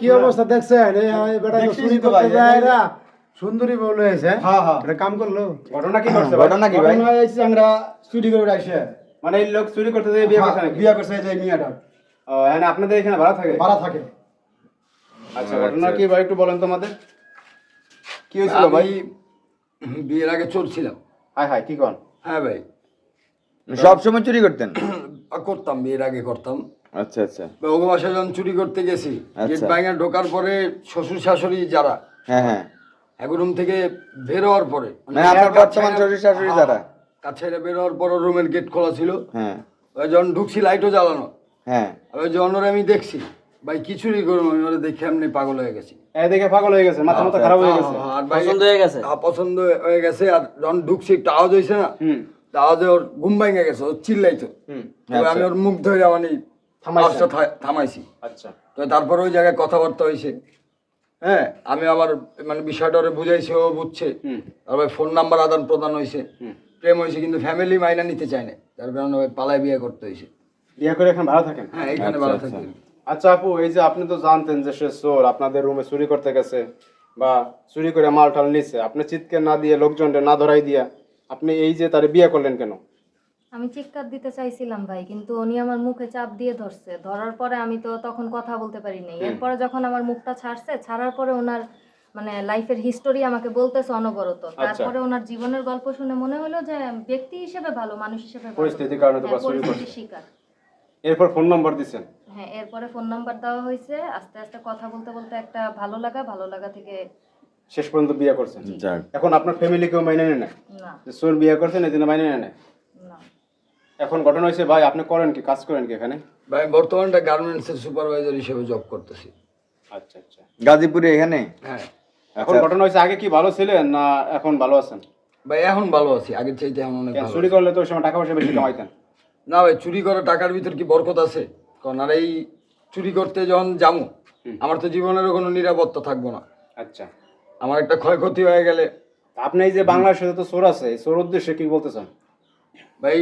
কি অবস্থা দেখছেন? এই বেটা তো চুরি করতে যায় না, সুন্দরী বউ লয়েছে। হ্যাঁ হ্যাঁ, এটা কাম করলো। ঘটনা কি করছে? ঘটনা কি ভাই? ঘটনা হয়েছে আমরা চুরি করে আইসে মানে এই লোক চুরি করতে যায় বিয়ে করছে নাকি? বিয়া করছে যে মিয়াটা ও, মানে আপনাদের এখানে ভাড়া থাকে? ভাড়া থাকে। আচ্ছা, ঘটনা কি ভাই একটু বলেন তোমাদের। কি হয়েছিল ভাই? বিয়ের আগে চলছিলাম। হাই হাই, কি কন? হ্যাঁ ভাই, সব সময় চুরি করতেন? করতাম, বিয়ের আগে করতাম। আচ্ছা আচ্ছা। ওগো বাসায় যখন চুরি করতে গেছি, আচ্ছা। গেট ভাঙা ঢোকার পরে শ্বশুর শাশুড়ি যারা হ্যাঁ হ্যাঁ, এক রুম থেকে বের হওয়ার পরে, মানে আপনার বর্তমান শ্বশুর শাশুড়ি যারা? কাজ ছেড়ে বের হওয়ার পর রুমের গেট খোলা ছিল। হ্যাঁ ওই যখন ঢুকছি লাইটও জ্বালানো, হ্যাঁ। ওই যখন ওরা আমি দেখছি ভাই কি চুরি করবো, আমি ওরা দেখে এমনি পাগল হয়ে গেছি। এই দেখে পাগল হয়ে গেছে, মাথা মাথা খারাপ হয়ে গেছে। আর ভাই পছন্দ হয়ে গেছে? পছন্দ হয়ে গেছে। আর যখন ঢুকছি একটু আওয়াজ হয়েছে না, হুম আওয়াজে ওর ঘুম ভেঙে গেছে, ও চিল্লাইতো। হুম। তবে আমি ওর মুখ ধরে মানে আওয়াজটা থামাইছি। আচ্ছা। তো তারপর ওই জায়গায় কথাবার্তা হয়েছে। হ্যাঁ, আমি আবার মানে বিষয়টা ওরে বুঝাইছি, ও বুঝছে। হুম। তারপরে ফোন নাম্বার আদান প্রদান হয়েছে, হুম। প্রেম হয়েছে, কিন্তু ফ্যামিলি মাইনা নিতে চায় না, তার কারণে ওই পালায় বিয়ে করতে হয়েছে। বিয়ে করে এখন ভাড়া থাকেন? হ্যাঁ, এইখানে আচ্ছা, ভালো আচ্ছা। থাকি। আচ্ছা আপু, এই যে আপনি তো জানতেন যে সে চোর, আপনাদের রুমে চুরি করতে গেছে বা চুরি করে মাল টাল নিচ্ছে, আপনি চিৎকার না দিয়ে লোকজনকে না ধরাই দিয়া আপনি এই যে তারে বিয়ে করলেন কেন? আমি চিৎকার দিতে চাইছিলাম ভাই, কিন্তু উনি আমার মুখে চাপ দিয়ে ধরছে। ধরার পরে আমি তো তখন কথা বলতে পারি নাই। এরপরে যখন আমার মুখটা ছাড়ছে, ছাড়ার পরে ওনার মানে লাইফের হিস্টোরি আমাকে বলতেছে অনবরত। তারপরে ওনার জীবনের গল্প শুনে মনে হলো যে ব্যক্তি হিসেবে ভালো, মানুষ হিসেবে ভালো। পরিস্থিতির কারণে তো হ্যাঁ, চুরি করছে। পরিস্থিতির শিকার। এরপর ফোন নম্বর দিচ্ছেন? হ্যাঁ, এরপরে ফোন নাম্বার দেওয়া হয়েছে। আস্তে আস্তে কথা বলতে বলতে একটা ভালো লাগা থেকে শেষ পর্যন্ত বিয়ে করছেন। যাক। এখন আপনার ফ্যামিলি কেউ মাইনে নেয় না না যে চোর বিয়ে করছেন, এই জন্য মাইনে নেয় না? না এখন ঘটনা হয়েছে ভাই, আপনি করেন কি, কাজ করেন কি এখানে? ভাই বর্তমানটা গার্মেন্টসের সুপারভাইজার হিসেবে জব করতেছি। আচ্ছা আচ্ছা। গাজীপুরে এখানে? হ্যাঁ এখন ঘটনা হয়েছে, আগে কি ভালো ছিলেন না এখন ভালো আছেন? ভাই, এখন ভালো আছি, আগের চাইতে এখন অনেক ভালো চুরি আছি। করলে তো ওই সময় টাকা পয়সা বেশি কামাইতেন। না ভাই, চুরি করা টাকার ভিতর কি বরকত আছে? কারণ আর এই চুরি করতে যখন যাবো, আমার তো জীবনেরও কোনো নিরাপত্তা থাকবো না। আচ্ছা, আমার একটা ক্ষয়ক্ষতি হয়ে গেলে। আপনি এই যে বাংলাদেশে তো চোর আছে, এই চোর উদ্দেশ্যে কি বলতে চান? ভাই,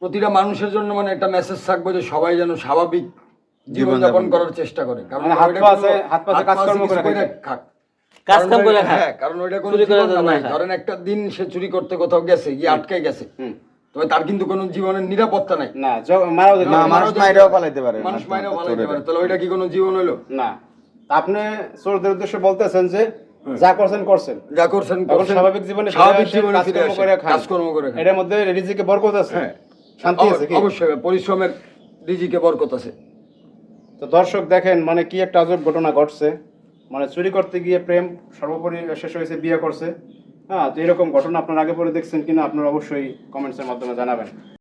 প্রতিটা মানুষের জন্য মানে একটা মেসেজ থাকবে যে সবাই যেন স্বাভাবিক জীবনযাপন করার চেষ্টা করে। কারণ মানে হাত ওইটা পা কোনো- আছে, হাত পা আছে, হাত পা আছে, কাজকর্ম কিছু করে করে খায়। খাক। কাজ কারণ কাম করে ওইটা- খায়। হ্যাঁ, কারণ ওইটা কোনো চুরি করে জীবন তো নাই। না খায়। ধরেন একটা দিন সে চুরি করতে কোথাও গেছে, গিয়ে আটকে গেছে, হুম। তবে তার কিন্তু কোনো জীবনের নিরাপত্তা নাই। না, মারাও যেতে না, পারে। মানুষ মাইরাও পালাইতে পারে। মানুষ মাইনেও চোরেরা। পালাইতে পারে, তাহলে ওইটা কি কোনো জীবন হলো? না, আপনি চোরদের উদ্দেশ্যে বলতেছেন যে যা করছেন করছেন, যা করছেন এখন করছেন, স্বাভাবিক জীবনে স্বাভাবিক ফিরে আসেন, জীবনে ফিরে কাজকর্ম আসেন, করে খান। কাজকর্ম করে খান। এটার মধ্যে রিজিকে বরকত আছে, হ্যাঁ, শান্তি আছে কি? অবশ্যই পরিশ্রমের রিজিকে বরকত আছে। তো দর্শক দেখেন, মানে কি একটা আজব ঘটনা ঘটছে। মানে চুরি করতে গিয়ে প্রেম, সর্বোপরি শেষ হয়েছে বিয়ে করছে। হ্যাঁ, তো এরকম ঘটনা আপনার আগে পরে দেখছেন কিনা আপনারা অবশ্যই কমেন্টসের মাধ্যমে জানাবেন।